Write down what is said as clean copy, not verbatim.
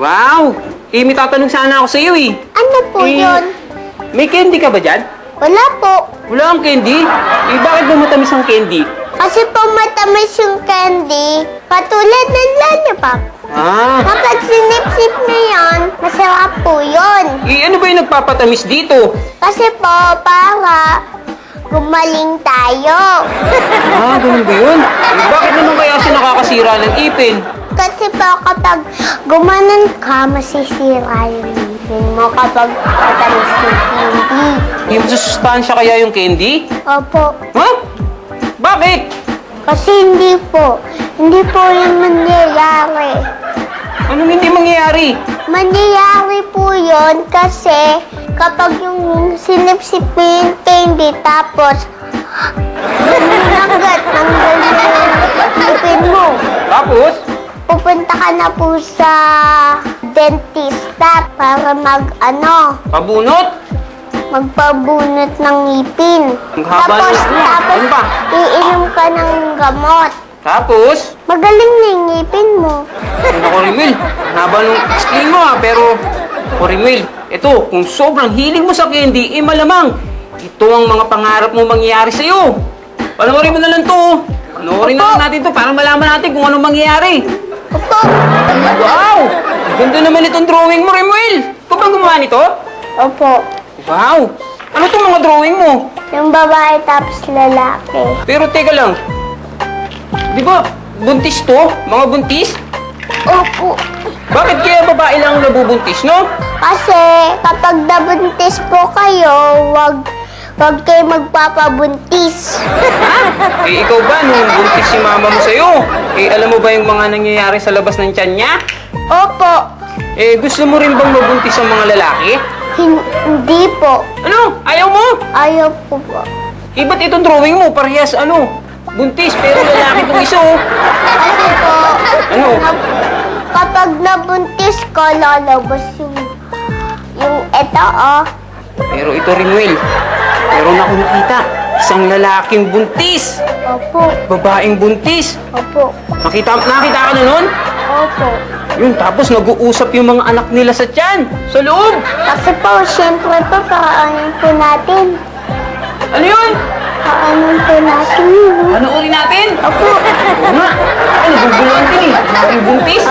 Wow! May tatanong sana ako sa iyo eh. Ano po yun? May candy ka ba dyan? Wala po. Wala kang candy? Bakit ba matamis ang candy? Kasi po matamis yung candy, katulad ng lollipop. Kapag sinip-sip na yan, masarap po yun. Ano ba yung nagpapatamis dito? Kasi po, para gumaling tayo. Ganun ba yun? Bakit naman kaya siya nakakasira ng ipin? Kasi po, kapag gumanon ka, masisira yung ipin mo kapag matamis yung candy. Yung sustansya kaya yung candy? Opo. Bakit? Kasi hindi po yun mangyayari. Anong hindi mangyayari? Mangyayari po yun kasi kapag yung sinip-sip mo yung candy tapos nanggat ng ipin mo. Tapos? Pupunta ka na po sa dentista para magpabunot ng ngipin. Tapos Ano ba? iinom ka ng gamot. Tapos? Magaling na yung ngipin mo. Ako, Rimel, haba nung explain mo pero, Rimel, ito, kung sobrang hilig mo sa candy, malamang, ito ang mga pangarap mo mangyayari sa'yo. Panoorin mo na lang to. Panoorin na lang natin to para malaman natin kung anong mangyayari. Opo. Wow! Ganda naman itong drawing mo, Rimel. Ito ba gumawa nito? Opo. Wow! Ano itong mga drawing mo? Yung babae tapos lalaki. Pero teka lang, di ba buntis to? Mga buntis? Opo. Bakit kaya babae lang nabubuntis, no? Kasi kapag nabuntis po kayo, wag kayo magpapabuntis. Ikaw ba, nung buntis si mama mo sa'yo, alam mo ba yung mga nangyayari sa labas ng tiyan niya? Opo. Gusto mo rin bang mabuntis ang mga lalaki? Hindi po. Ano? Ayaw mo? Ayaw po po. Ba't itong drawing mo? Parehas, buntis, pero lalaki itong isa, oh. Kasi po, Ano? kapag nabuntis ko, lalabas yung eto, oh. Pero ito rin, Will. Meron ako nakita. Isang lalaking buntis. Opo. Babaeng buntis. Opo. Nakita ka na nun? Opo. Yun, tapos nag-uusap yung mga anak nila sa tiyan, sa loob. Kasi po, syempre po, kakaanin po natin. Ano yun? Kakaanin po natin. Panoorin natin? Opo. Oo nga. Naguguluhan din eh. Lalaking buntis.